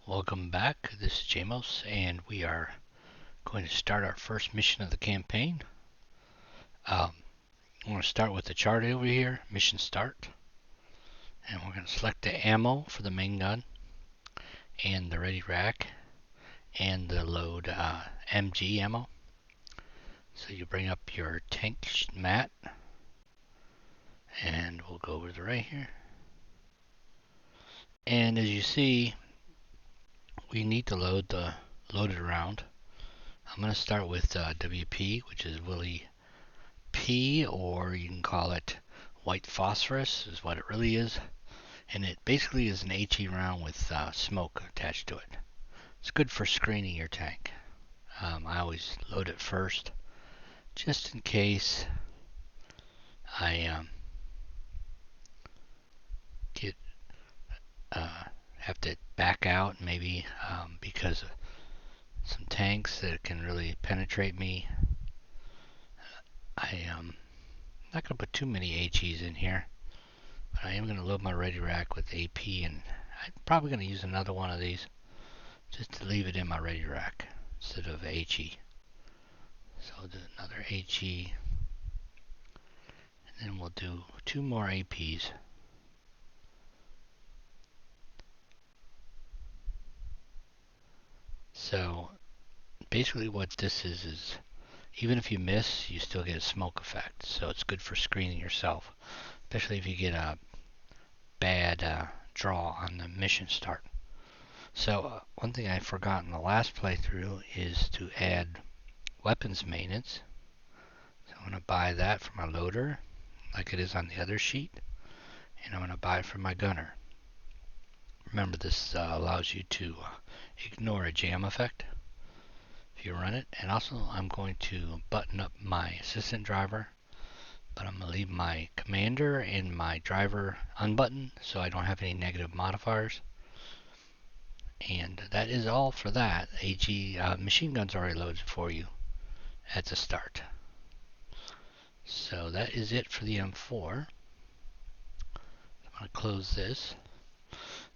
Welcome back. This is Jamos, and we are going to start our first mission of the campaign. I'm going to start with the chart over here, mission start, and we're going to select the ammo for the main gun, and the ready rack, and the load MG ammo. So you bring up your tank mat, and we'll go over to right here. And as you see, we need to load the loaded round. I'm going to start with WP, which is Willie P, or you can call it white phosphorus, is what it really is. And it basically is an HE round with smoke attached to it. It's good for screening your tank. I always load it first, just in case I have to back out, maybe because of some tanks that can really penetrate me. I'm not going to put too many HEs in here, but I am going to load my ready rack with AP, and I'm probably going to use another one of these just to leave it in my ready rack instead of HE. So I'll do another HE, and then we'll do 2 more APs. So basically what this is even if you miss, you still get a smoke effect. So it's good for screening yourself, especially if you get a bad draw on the mission start. So one thing I forgot in the last playthrough is to add weapons maintenance. So I'm going to buy that for my loader, like it is on the other sheet, and I'm going to buy it for my gunner. Remember, this allows you to ignore a jam effect if you run it. And also, I'm going to button up my assistant driver, but I'm going to leave my commander and my driver unbuttoned so I don't have any negative modifiers. And that is all for that. AG machine gun's already loaded for you at the start. So that is it for the M4. I'm going to close this.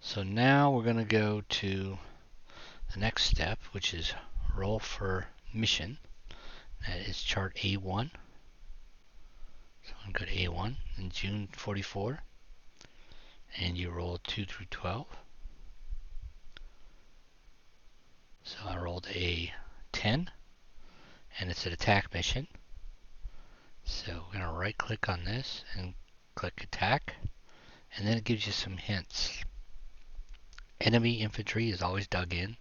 So now we're going to go to the next step, which is roll for mission. That is chart A1. So I'm going to go to A1 in June 44, and you roll 2 through 12. So I rolled a 10, and it's an attack mission. So we're going to right click on this and click attack, and then it gives you some hints. Enemy infantry is always dug in.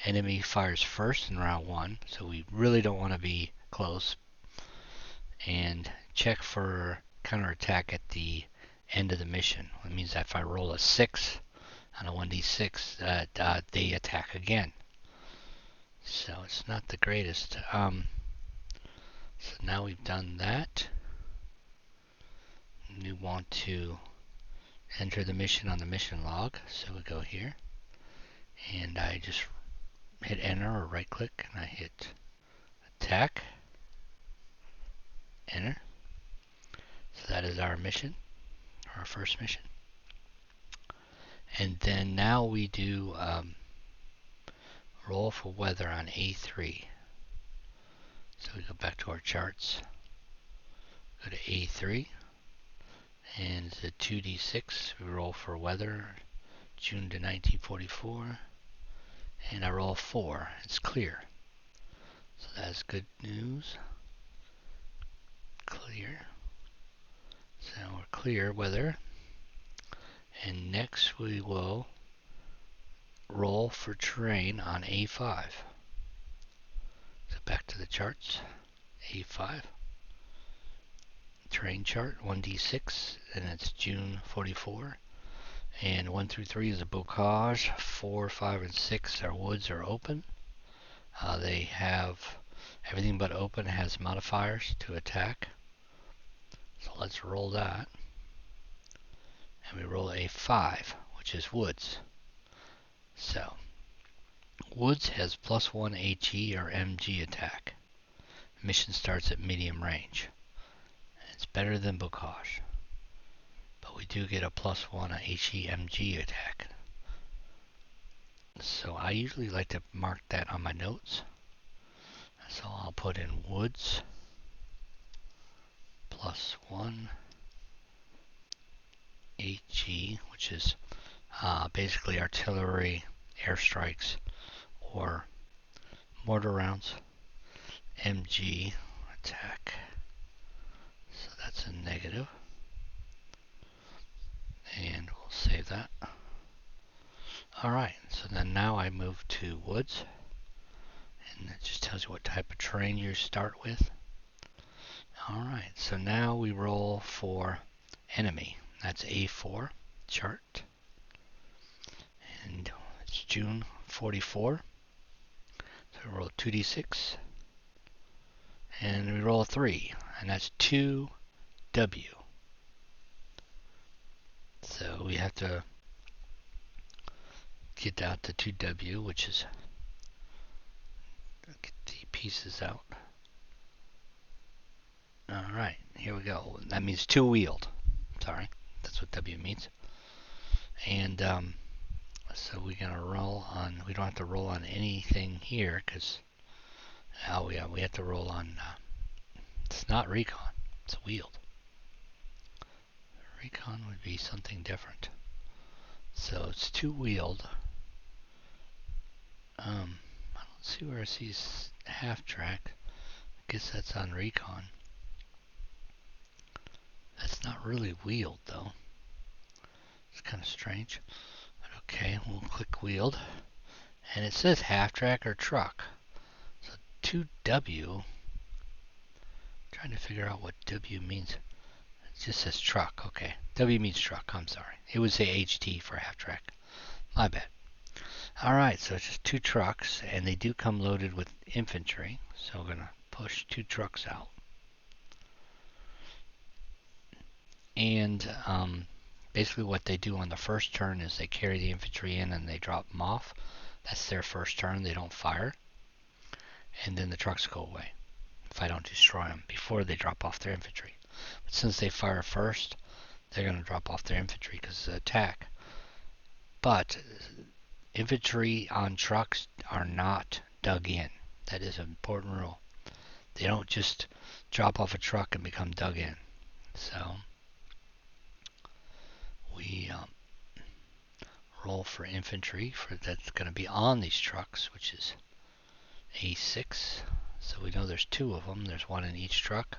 Enemy fires first in round 1, so we really don't want to be close. And check for counterattack at the end of the mission. It means that if I roll a 6 on a 1d6, they attack again. So it's not the greatest. So now we've done that. We want to enter the mission on the mission log. So we go here, and I just hit enter or right click, and I hit attack, enter. So that is our mission, our first mission. And then now we do roll for weather on A3. So we go back to our charts, go to A3, and it's a 2d6. We roll for weather, June to 1944, and I roll 4. It's clear. So that's good news. Clear. So we're clear weather. And next we will roll for terrain on A5. So back to the charts, A5. Terrain chart, 1d6, and it's June 44. And 1 through 3 is a bocage. 4, 5, and 6 are woods or open. They have everything but open has modifiers to attack. So let's roll that. And we roll a 5, which is woods. So woods has +1 HE or MG attack. Mission starts at medium range. It's better than bocage, but we do get a +1 HE MG attack. So I usually like to mark that on my notes. So I'll put in woods +1 HE, which is basically artillery, airstrikes, or mortar rounds. MG attack. So that's a negative. And we'll save that. Alright, so then now I move to woods. And it just tells you what type of terrain you start with. Alright, so now we roll for enemy. That's A4 chart. And it's June 44. So we roll 2d6. And we roll 3. And that's 2W. So we have to get out to 2W, which is, get the pieces out. Alright, here we go. That means two-wheeled. Sorry, that's what W means. And so we're going to roll on, we don't have to roll on anything here, because we have to roll on, it's not recon, it's wheeled. Recon would be something different. So it's two-wheeled. I don't see where it sees half-track. I guess that's on recon. That's not really wheeled, though. It's kind of strange. But okay, we'll click wheeled. And it says half-track or truck. So 2W. Trying to figure out what W means. It just says truck. Okay. W means truck. I'm sorry. It would say HT for half-track. My bad. Alright, so it's just two trucks. And they do come loaded with infantry. So we're going to push two trucks out. And basically what they do on the first turn is they carry the infantry in and they drop them off. That's their first turn. They don't fire. And then the trucks go away if I don't destroy them before they drop off their infantry. But since they fire first, they're going to drop off their infantry because it's an attack. But infantry on trucks are not dug in. That is an important rule. They don't just drop off a truck and become dug in. So we roll for infantry that's going to be on these trucks, which is A6. So we know there's two of them. There's one in each truck.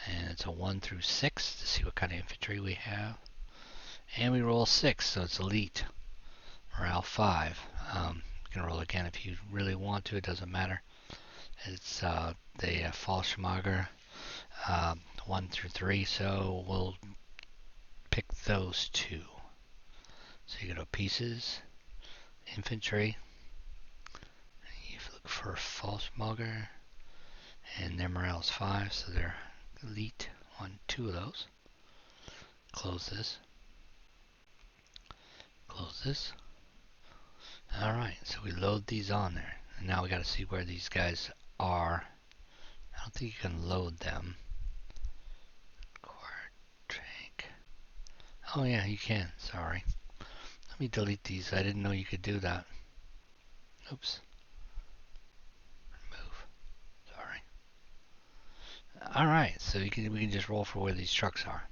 And it's a 1 through 6 to see what kind of infantry we have. And we roll 6, so it's elite. Morale 5. You can roll again if you really want to. It doesn't matter. It's the Fallschmager 1 through 3, so we'll pick those two. So you go to pieces, infantry. You look for Fallschmager, and their morale is 5, so they're elite. 1, 2 of those. Close this. Close this. Alright, so we load these on there. And now we got to see where these guys are. I don't think you can load them. Acquired tank. Oh yeah, you can. Sorry. Let me delete these. I didn't know you could do that. Oops. Remove. Sorry. Alright, so we can just roll for where these trucks are.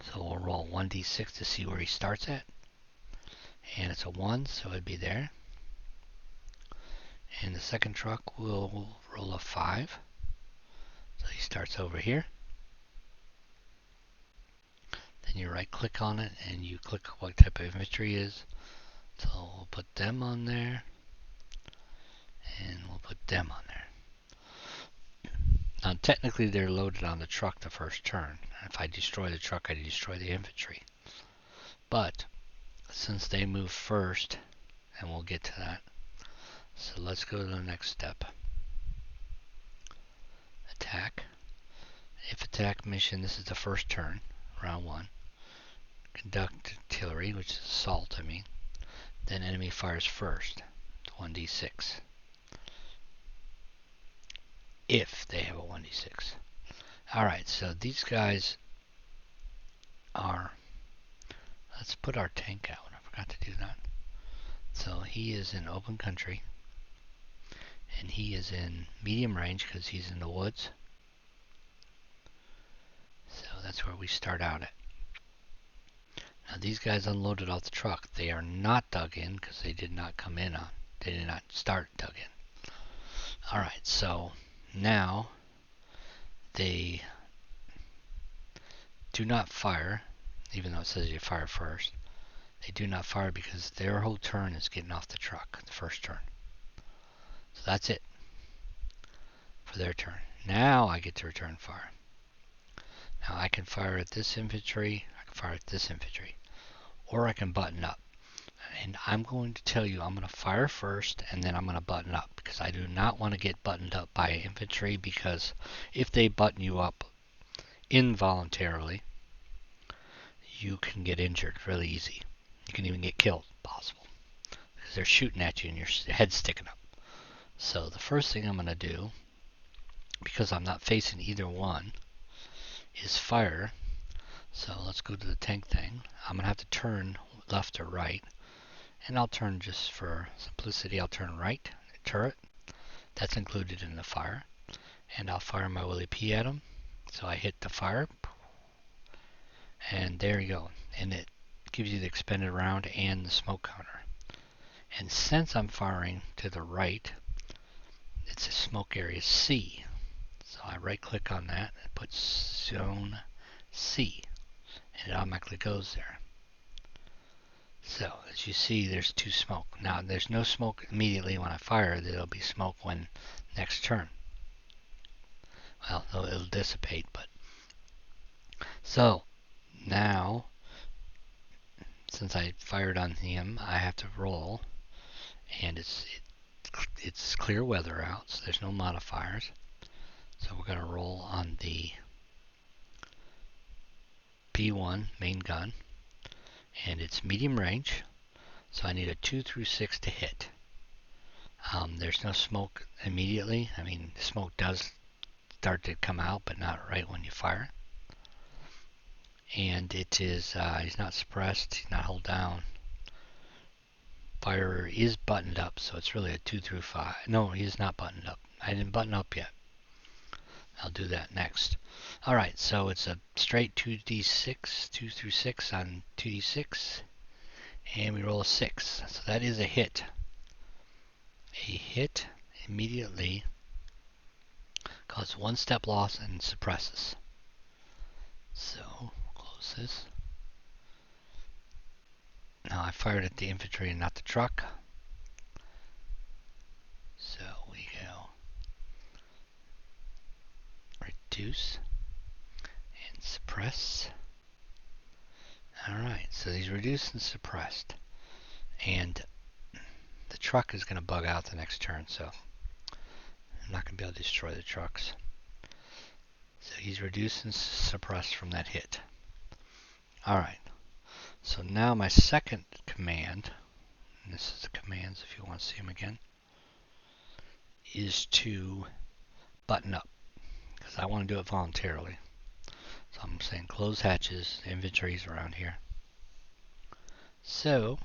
So we'll roll 1d6 to see where he starts at. And it's a 1, so it'd be there. And the second truck will roll a 5. So he starts over here. Then you right click on it and you click what type of infantry is. So we'll put them on there. And we'll put them on there. Now technically they're loaded on the truck the first turn. If I destroy the truck, I destroy the infantry. But since they move first, and we'll get to that. So let's go to the next step. Attack. If attack mission, this is the first turn, round 1. Conduct artillery, which is assault, I mean. Then enemy fires first, 1d6. If they have a 1d6. Alright, so these guys are... Let's put our tank out. I forgot to do that. So he is in open country, and he is in medium range because he's in the woods. So that's where we start out at. Now these guys unloaded off the truck. They are not dug in because they did not come in on. They did not start dug in. Alright, so now they do not fire, even though it says you fire first. They do not fire because their whole turn is getting off the truck, the first turn. So that's it for their turn. Now I get to return fire. Now I can fire at this infantry, I can fire at this infantry, or I can button up. And I'm going to tell you I'm going to fire first and then I'm going to button up because I do not want to get buttoned up by infantry, because if they button you up involuntarily, you can get injured really easy. You can even get killed, possible, because they're shooting at you and your head's sticking up. So the first thing I'm going to do, because I'm not facing either one, is fire. So let's go to the tank thing. I'm going to have to turn left or right. And I'll turn, just for simplicity, I'll turn right, turret. That's included in the fire. And I'll fire my Willie P at him. So I hit the fire. And there you go. And it gives you the expended round and the smoke counter. And since I'm firing to the right, it's a smoke area C. So I right click on that and put zone C. And it automatically goes there. So as you see, there's two smoke. Now there's no smoke immediately when I fire. There'll be smoke when next turn. Well, it'll dissipate, but so now, since I fired on him, I have to roll, and it's clear weather out, so there's no modifiers. So we're going to roll on the B1 main gun, and it's medium range, so I need a 2 through 6 to hit. There's no smoke immediately. I mean, the smoke does start to come out, but not right when you fire. And it is, he's not suppressed, he's not held down. Fire is buttoned up, so it's really a 2 through 5. No, he's not buttoned up. I didn't button up yet. I'll do that next. Alright, so it's a straight 2d6, 2 through 6 on 2d6. And we roll a 6. So that is a hit. A hit immediately causes 1 step loss and suppresses. So, close this. Now I fired at the infantry and not the truck. So we go reduce and suppress. Alright, so these reduced and suppressed. And the truck is going to bug out the next turn, so I'm not going to be able to destroy the trucks. So he's reduced and suppressed from that hit. Alright, so now my second command, and this is the commands if you want to see them again, is to button up, because I want to do it voluntarily. So I'm saying close hatches, the inventory's around here. So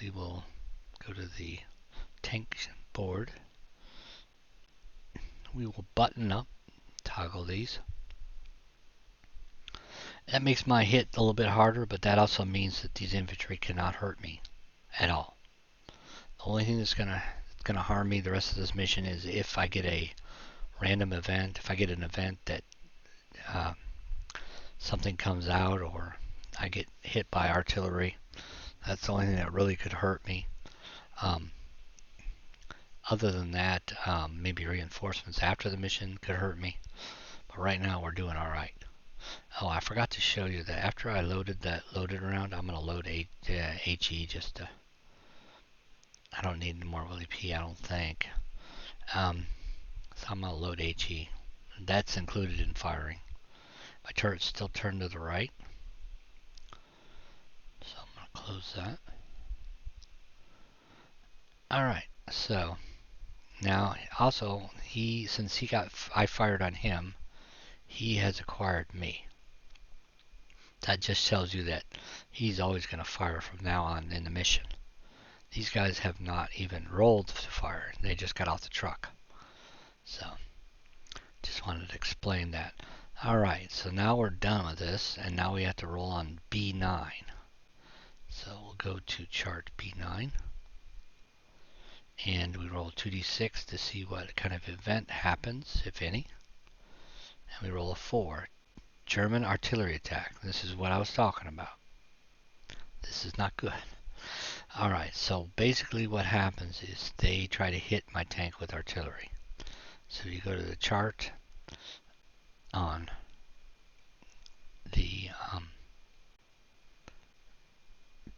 we will go to the tank board. We will button up, toggle these. That makes my hit a little bit harder, but that also means that these infantry cannot hurt me at all. The only thing that's gonna harm me the rest of this mission is if I get a random event, if I get an event that something comes out, or I get hit by artillery. That's the only thing that really could hurt me. Other than that, maybe reinforcements after the mission could hurt me. But right now we're doing alright. Oh, I forgot to show you that after I loaded that loaded round, I'm going to load HE just to... I don't need any more Willie P, I don't think. So I'm going to load HE. That's included in firing. My turret's still turned to the right. So I'm going to close that. Alright, so now also since I fired on him, he has acquired me. That just tells you that he's always going to fire from now on in the mission. These guys have not even rolled to fire. They just got off the truck. So, just wanted to explain that. Alright, so now we're done with this, and now we have to roll on B9. So we'll go to chart B9, and we roll 2d6 to see what kind of event happens, if any. And we roll a 4. German artillery attack. This is what I was talking about. This is not good. Alright, so basically what happens is they try to hit my tank with artillery. So you go to the chart on the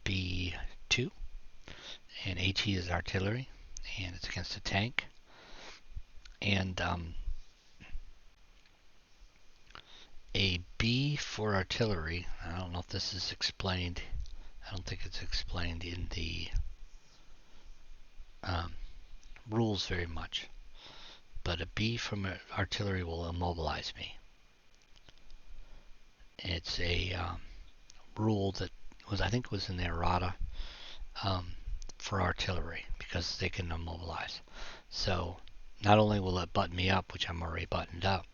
B2, and HE is artillery, and it's against a tank. And a B for artillery, I don't know if this is explained, I don't think it's explained in the rules very much, but a B from artillery will immobilize me. It's a rule that was, I think, was in the errata for artillery because they can immobilize. So not only will it button me up, which I'm already buttoned up,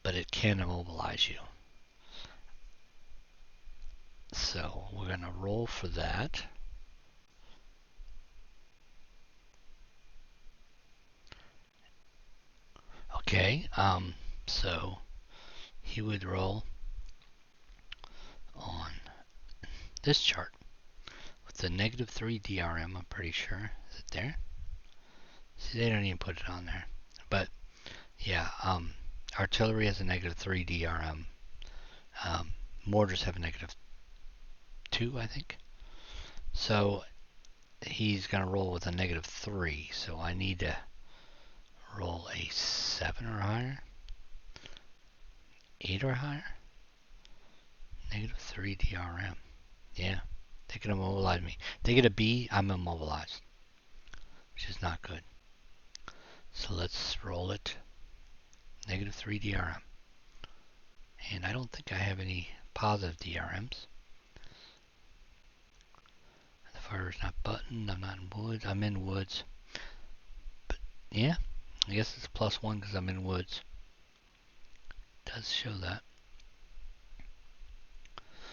but it can immobilize you. So we're going to roll for that. Okay, so he would roll on this chart with the -3 DRM, I'm pretty sure. Is it there? See, they don't even put it on there. But yeah, artillery has a -3 DRM. Mortars have a -2, I think. So he's going to roll with a -3. So I need to roll a 7 or higher. 8 or higher. -3 DRM. Yeah, they can immobilize me. If they get a B, I'm immobilized, which is not good. So let's roll it. -3 DRM. And I don't think I have any positive DRMs. The fire is not buttoned. I'm not in woods. I'm in woods. But yeah, I guess it's +1 because I'm in woods. It does show that.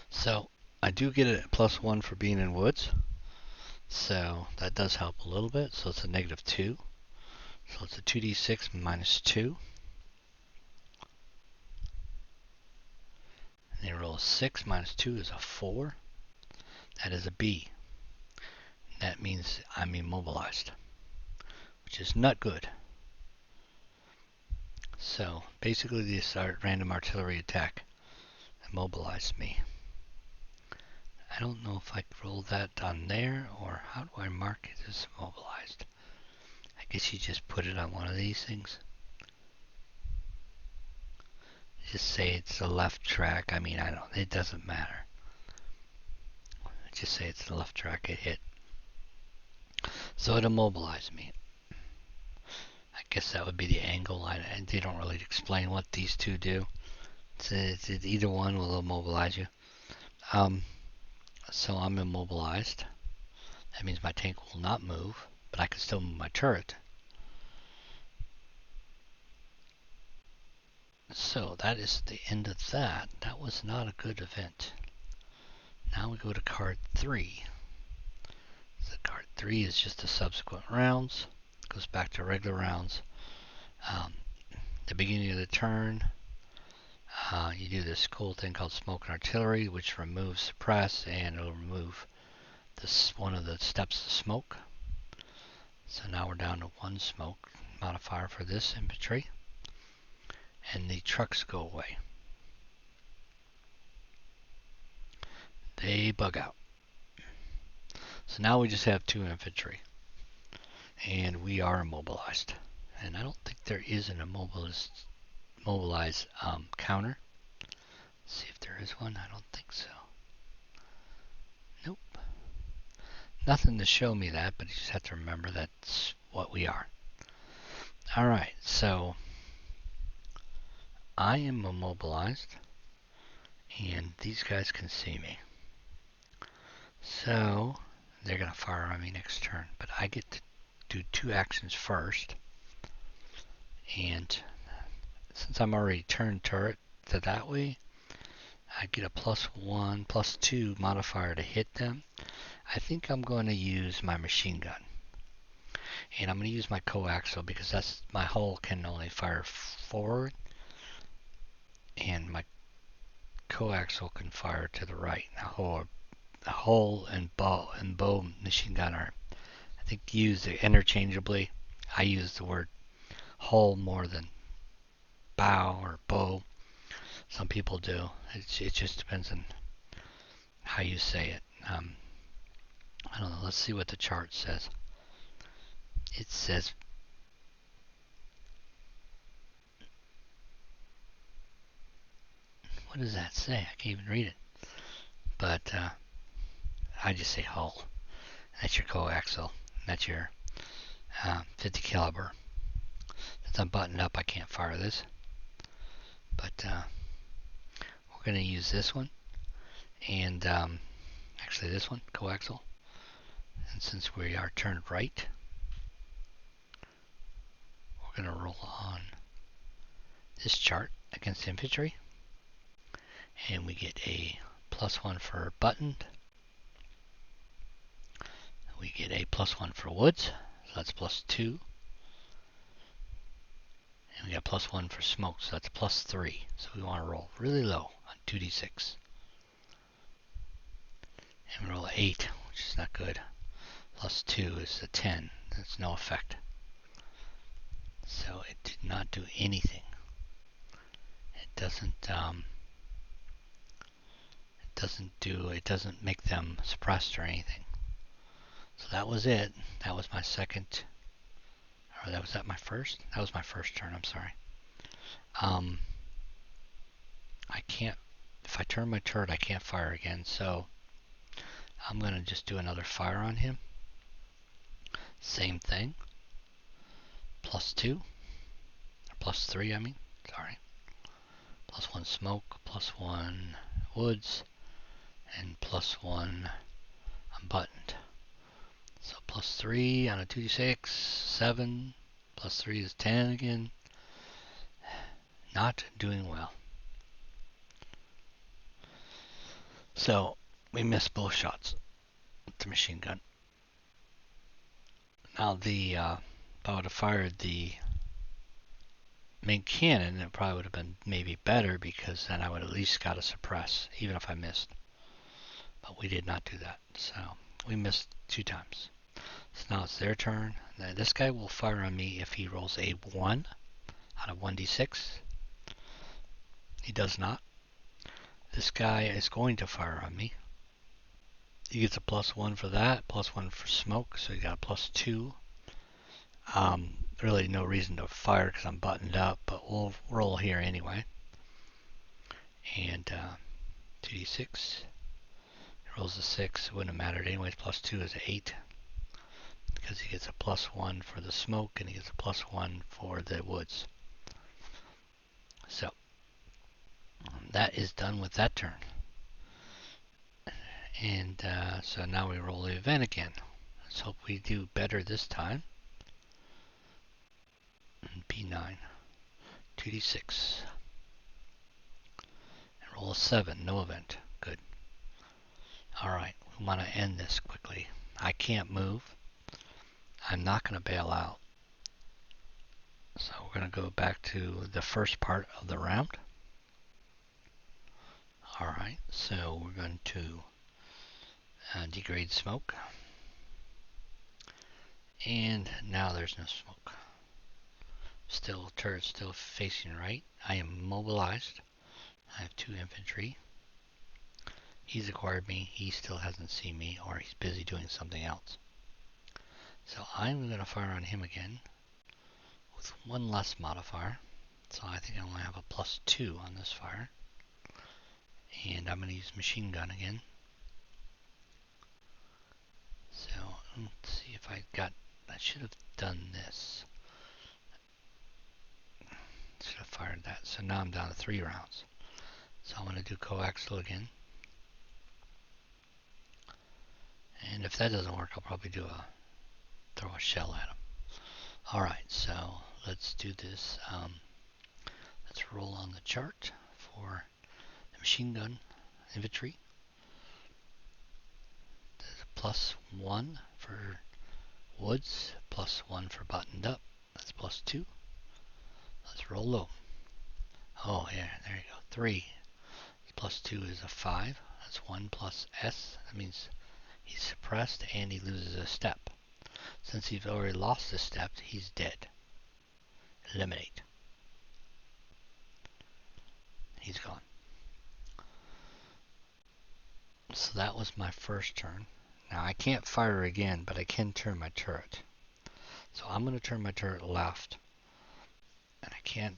So I do get a +1 for being in woods. So that does help a little bit. So it's a -2. So it's a 2d6 -2. And you roll a 6 -2 is a 4. That is a B. That means I'm immobilized, which is not good. So basically this random artillery attack immobilized me. I don't know if I roll that on there, or how do I mark it as immobilized? I guess you just put it on one of these things. Just say it's the left track. I mean, it doesn't matter. Just say it's the left track it hit. So it immobilized me. I guess that would be the angle. They don't really explain what these two do. It's either one will immobilize you. So I'm immobilized. That means my tank will not move, but I can still move my turret. So that is the end of that. That was not a good event. Now we go to card 3. So card 3 is just the subsequent rounds. It goes back to regular rounds. The beginning of the turn, you do this cool thing called smoke and artillery, which removes suppress, and it'll remove one of the steps of smoke. So now we're down to 1 smoke modifier for this infantry. And the trucks go away. They bug out. So now we just have 2 infantry. And we are immobilized. And I don't think there is an immobilize counter. Let's see if there is one. I don't think so. Nope. Nothing to show me that, but you just have to remember that's what we are. Alright, so I am immobilized, and these guys can see me. So they're going to fire on me next turn. But I get to do 2 actions first. And since I'm already turned turret to that way, I get a +1, +2 modifier to hit them. I think I'm going to use my machine gun. And I'm going to use my coaxial because that's my hull can only fire forward. And my coaxial can fire to the right. Now, hull and bow machine gun are, I think, used interchangeably. I use the word hull more than bow or bow. Some people do. It just depends on how you say it. I don't know. Let's see what the chart says. It says what does that say? I can't even read it. But I just say hull. That's your coaxial. That's your 50 caliber. Since I'm buttoned up, I can't fire this. But we're going to use this one. And actually this one, coaxial. And since we are turned right, we're going to roll on this chart against infantry. And we get a +1 for buttoned. We get a +1 for woods. So that's +2. And we got +1 for smoke. So that's +3. So we want to roll really low on 2d6. And we roll 8, which is not good. +2 is a 10. That's no effect. So it did not do anything. It doesn't make them suppressed or anything. So that was it. That was my second, or was that my first? That was my first turn, I'm sorry. I can't, if I turn my turret, I can't fire again, so I'm going to just do another fire on him. Same thing. +2, or +3, I mean, sorry. +1 smoke, +1 woods, and +1 unbuttoned. So +3 on a 2d6, 7, +3 is 10 again. Not doing well. So we missed both shots with the machine gun. Now if I would have fired the main cannon, it probably would have been maybe better because then I would at least got to suppress, even if I missed. But we did not do that. So we missed 2 times. So now it's their turn. Now this guy will fire on me if he rolls a 1 out of 1d6. He does not. This guy is going to fire on me. He gets a +1 for that, +1 for smoke, so he got a +2. Really no reason to fire because I'm buttoned up, but we'll roll here anyway. And 2d6. He rolls a 6. It wouldn't have mattered anyways. +2 is 8. Because he gets a +1 for the smoke and he gets a +1 for the woods. So that is done with that turn. And so now we roll the event again. Let's hope we do better this time. P9. 2d6. And roll a 7. No event. Good. Alright, we want to end this quickly. I can't move. I'm not going to bail out. So we're going to go back to the first part of the round. Alright, so we're going to degrade smoke. And now there's no smoke. Turret still facing right. I am mobilized. I have 2 infantry. He's acquired me. He still hasn't seen me, or he's busy doing something else. So I'm going to fire on him again with 1 less modifier. So I think I only have a +2 on this fire. And I'm going to use machine gun again. So let's see if I should have done this. Should have fired that. So now I'm down to 3 rounds. So I'm going to do coaxial again. And if that doesn't work, I'll probably throw a shell at him. Alright, so let's do this. Let's roll on the chart for the machine gun infantry. There's a +1 for woods, +1 for buttoned up. That's +2. Let's roll low. Oh, yeah, there you go. 3 +2 is a 5. That's 1 plus S. That means he's suppressed and he loses a step. Since he's already lost a step, he's dead. Eliminate. He's gone. So that was my first turn. Now I can't fire again, but I can turn my turret. So I'm going to turn my turret left. And I can't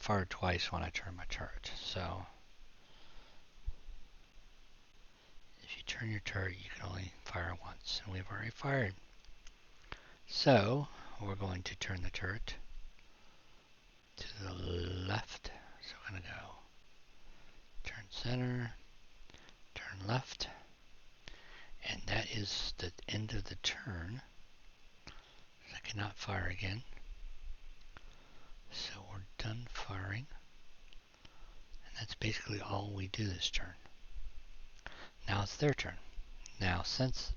fire twice when I turn my turret. So if you turn your turret, you can only fire once. And we've already fired. So we're going to turn the turret to the left. So we're going to go turn center, turn left. And that is the end of the turn. I cannot fire again. So we're done firing. And that's basically all we do this turn. Now it's their turn. Now since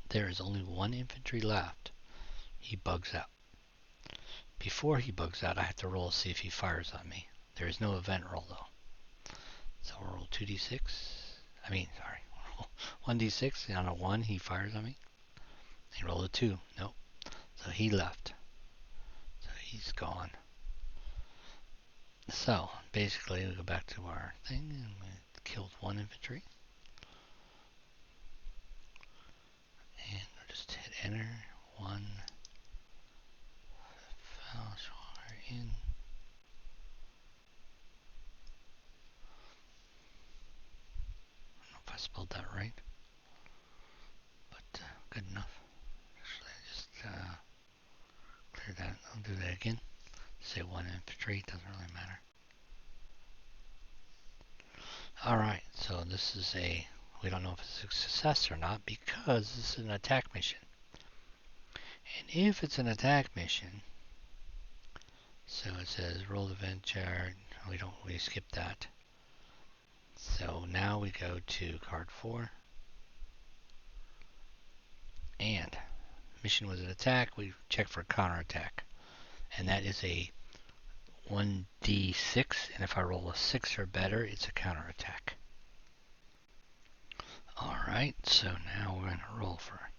there is only one infantry left, he bugs out. Before he bugs out, I have to roll to see if he fires on me. There is no event roll though. So I'll roll 2d6. I mean, sorry. 1d6. On a 1, he fires on me. He rolled a 2. Nope. So he left. So he's gone. So basically, we go back to our thing and we killed one infantry. And we'll just hit enter. 1. Vassal in. I don't know if I spelled that right, but good enough. Actually, I just clear that. I'll do that again. Say 1 infantry, doesn't really matter. Alright, so this is we don't know if it's a success or not because this is an attack mission. And if it's an attack mission, so it says roll event chart, we skip that. So now we go to card 4. And mission was an attack, we check for counterattack. And that is a 1d6, and if I roll a 6 or better, it's a counterattack. Alright, so now we're going to roll for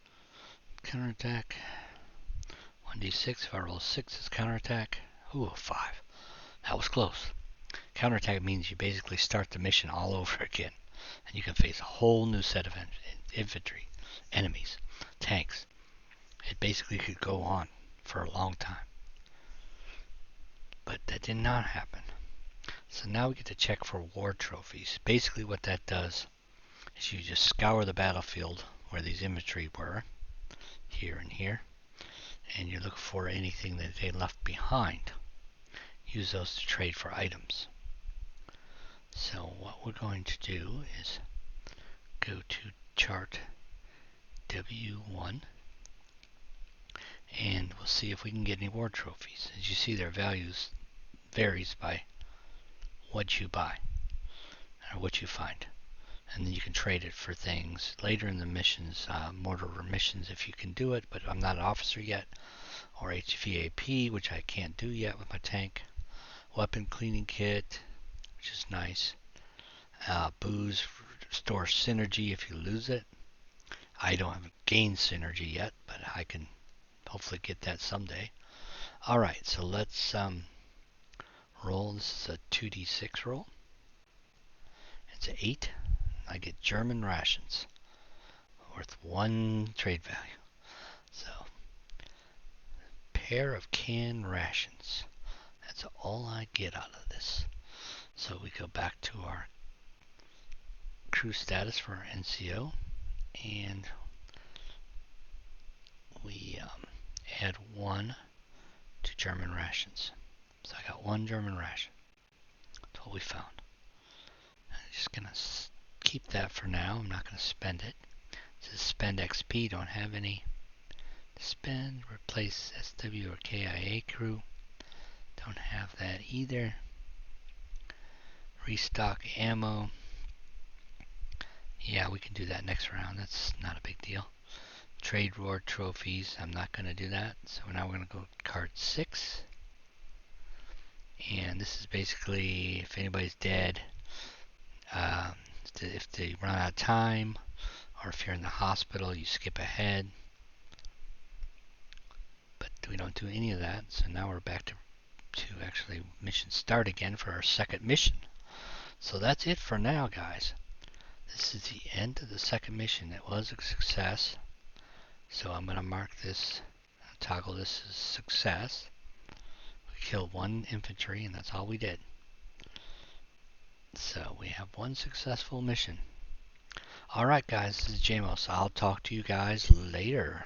counterattack. 1d6, if I roll 6, it's counterattack. Ooh, a 5. That was close. Counterattack means you basically start the mission all over again. And you can face a whole new set of infantry, enemies, tanks. It basically could go on for a long time. But that did not happen. So now we get to check for war trophies. Basically what that does is you just scour the battlefield where these infantry were, here and here, and you look for anything that they left behind. Use those to trade for items. So what we're going to do is go to chart W1 and we'll see if we can get any war trophies. As you see, their values varies by what you buy or what you find. And then you can trade it for things later in the missions, mortar missions if you can do it, but I'm not an officer yet, or HVAP, which I can't do yet with my tank. Weapon cleaning kit, which is nice. Booze store synergy if you lose it. I don't have gained synergy yet, but I can hopefully get that someday. Alright, so let's roll. This is a 2d6 roll. It's an 8. I get German rations worth 1 trade value. So, pair of canned rations. That's all I get out of this. So we go back to our crew status for our NCO and we add 1 to German rations. So I got 1 German ration. That's what we found. I'm just going to keep that for now. I'm not going to spend it. Spend XP, don't have any. Spend, replace SW or KIA crew, don't have that either. Restock ammo. Yeah, we can do that next round. That's not a big deal. Trade reward trophies. I'm not going to do that. So now we're going to go card 6. And this is basically if anybody's dead, if they run out of time, or if you're in the hospital, you skip ahead. But we don't do any of that. So now we're back to actually mission start again for our second mission. So that's it for now, guys. This is the end of the second mission. It was a success. So I'm going to mark this, toggle this as success. We killed 1 infantry, and that's all we did. So we have 1 successful mission. Alright guys, this is Jamos. I'll talk to you guys later.